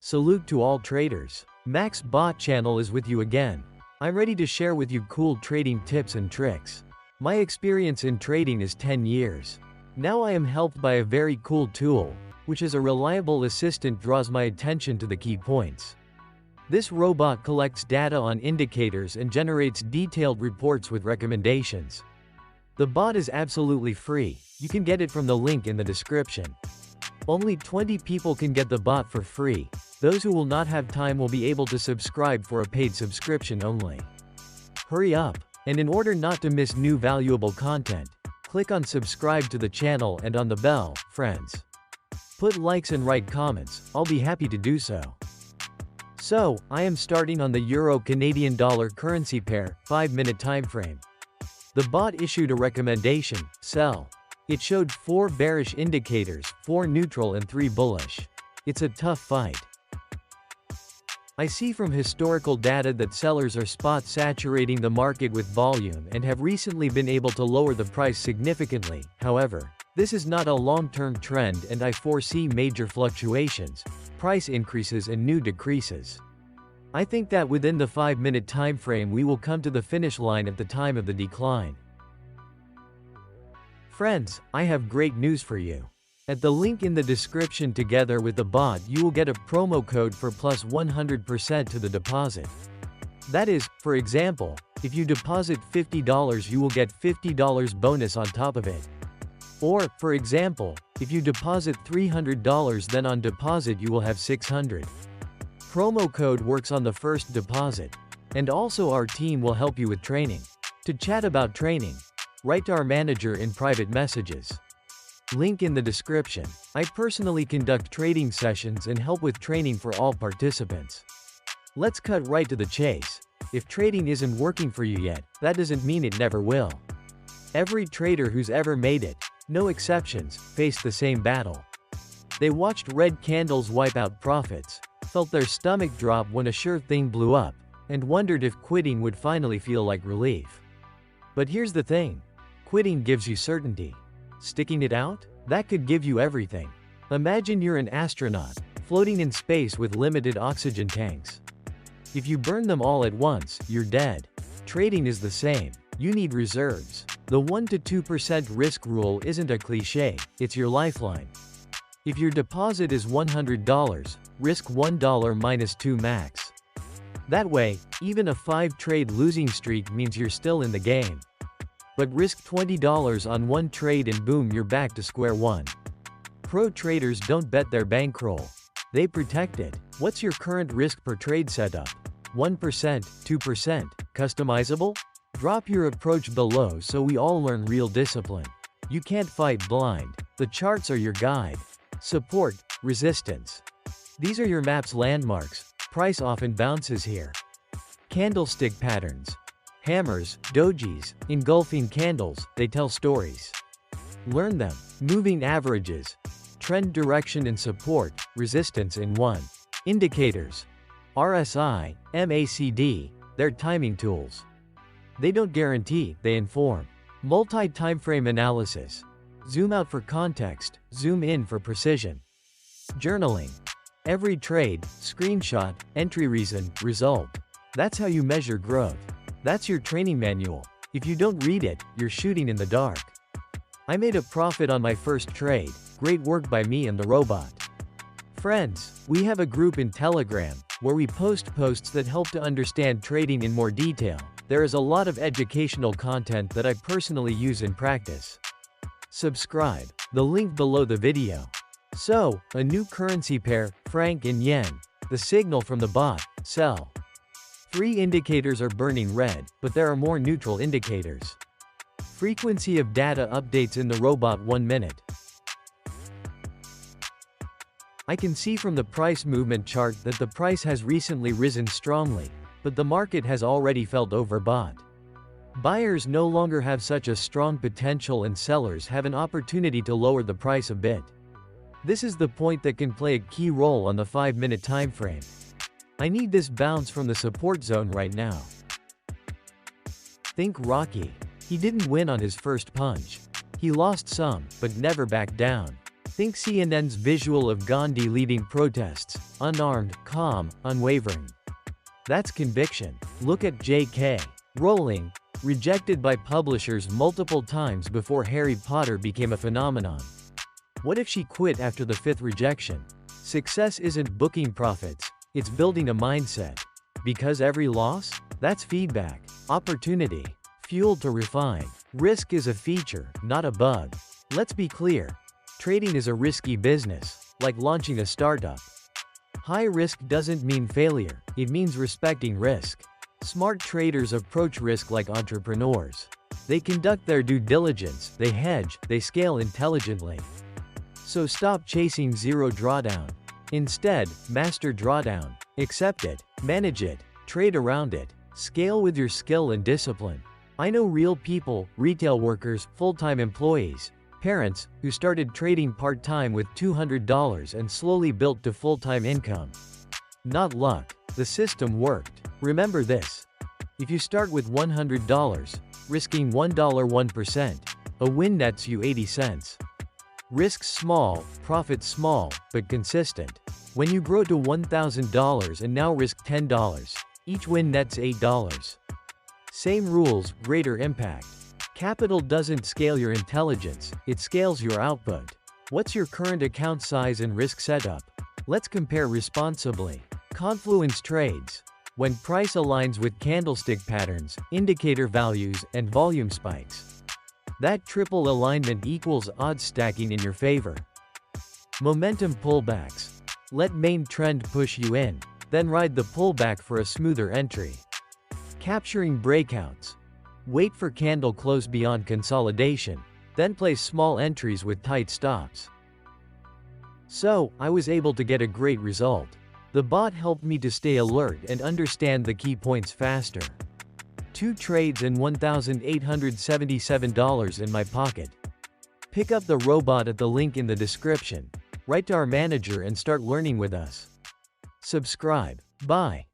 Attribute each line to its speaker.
Speaker 1: Salute to all traders. Max Bot channel is with you again. I'm ready to share with you cool trading tips and tricks. My experience in trading is 10 years. Now I am helped by a very cool tool, which is a reliable assistant draws my attention to the key points. This robot collects data on indicators and generates detailed reports with recommendations. The bot is absolutely free. You can get it from the link in the description. Only 20 people can get the bot for free. Those who will not have time will be able to subscribe for a paid subscription only. Hurry up! And in order not to miss new valuable content, click on subscribe to the channel and on the bell, friends. Put likes and write comments, I'll be happy to do so. So, I am starting on the Euro-Canadian dollar currency pair, 5-minute time frame. The bot issued a recommendation, sell. It showed 4 bearish indicators, 4 neutral and 3 bullish. It's a tough fight. I see from historical data that sellers are spot saturating the market with volume and have recently been able to lower the price significantly. However, this is not a long-term trend and I foresee major fluctuations, price increases and new decreases. I think that within the 5-minute time frame we will come to the finish line at the time of the decline. Friends, I have great news for you. At the link in the description together with the bot you will get a promo code for plus 100% to the deposit. That is, for example, if you deposit $50 you will get $50 bonus on top of it. Or, for example, if you deposit $300 then on deposit you will have $600. Promo code works on the first deposit. And also our team will help you with training. To chat about training, write to our manager in private messages. Link in the description. I personally conduct trading sessions and help with training for all participants. Let's cut right to the chase. If trading isn't working for you yet, that doesn't mean it never will. Every trader who's ever made it, no exceptions, faced the same battle. They watched red candles wipe out profits, felt their stomach drop when a sure thing blew up, and wondered if quitting would finally feel like relief. But here's the thing. Quitting gives you certainty. Sticking it out? That could give you everything. Imagine you're an astronaut, floating in space with limited oxygen tanks. If you burn them all at once, you're dead. Trading is the same. You need reserves. The 1 to 2% risk rule isn't a cliché, it's your lifeline. If your deposit is $100, risk $1 minus 2 max. That way, even a 5-trade losing streak means you're still in the game. But risk $20 on one trade and boom you're back to square one. Pro traders don't bet their bankroll. They protect it. What's your current risk per trade setup? 1%, 2%, customizable? Drop your approach below so we all learn real discipline. You can't fight blind. The charts are your guide. Support, resistance. These are your map's landmarks. Price often bounces here. Candlestick patterns. Hammers, dojis, engulfing candles, they tell stories. Learn them. Moving averages. Trend direction and support, resistance in 1. Indicators. RSI, MACD, they're timing tools. They don't guarantee, they inform. Multi-timeframe analysis. Zoom out for context, zoom in for precision. Journaling. Every trade, screenshot, entry reason, result. That's how you measure growth. That's your training manual. If you don't read it, you're shooting in the dark. I made a profit on my first trade. Great work by me and the robot. Friends, we have a group in Telegram, where we post posts that help to understand trading in more detail. There is a lot of educational content that I personally use in practice. Subscribe. The link below the video. So, a new currency pair, franc and yen. The signal from the bot, sell. 3 indicators are burning red, but there are more neutral indicators. Frequency of data updates in the robot 1 minute. I can see from the price movement chart that the price has recently risen strongly, but the market has already felt overbought. Buyers no longer have such a strong potential and sellers have an opportunity to lower the price a bit. This is the point that can play a key role on the 5-minute time frame. I need this bounce from the support zone right now. Think Rocky. He didn't win on his first punch. He lost some, but never backed down. Think CNN's visual of Gandhi leading protests, unarmed, calm, unwavering. That's conviction. Look at J.K. Rowling, rejected by publishers multiple times before Harry Potter became a phenomenon. What if she quit after the 5th rejection? Success isn't booking profits, it's building a mindset. Because every loss? That's feedback. Opportunity. Fuel to refine. Risk is a feature, not a bug. Let's be clear. Trading is a risky business, like launching a startup. High risk doesn't mean failure, it means respecting risk. Smart traders approach risk like entrepreneurs. They conduct their due diligence, they hedge, they scale intelligently. So stop chasing zero drawdown. Instead, master drawdown. Accept it, manage it, trade around it, scale with your skill and discipline. I know real people, retail workers, full-time employees, parents, who started trading part-time with $200 and slowly built to full-time income. Not luck. The system worked. Remember this. If you start with $100, risking $1 1%, a win nets you 80 cents. Risks small, profits small, but consistent. When you grow to $1,000 and now risk $10, each win nets $8. Same rules, greater impact. Capital doesn't scale your intelligence, it scales your output. What's your current account size and risk setup? Let's compare responsibly. Confluence trades. When price aligns with candlestick patterns, indicator values, and volume spikes. That triple alignment equals odds stacking in your favor. Momentum pullbacks. Let main trend push you in, then ride the pullback for a smoother entry. Capturing breakouts. Wait for candle close beyond consolidation, then place small entries with tight stops. So, I was able to get a great result. The bot helped me to stay alert and understand the key points faster. 2 trades and $1,877 in my pocket. Pick up the robot at the link in the description. Write to our manager and start learning with us. Subscribe. Bye.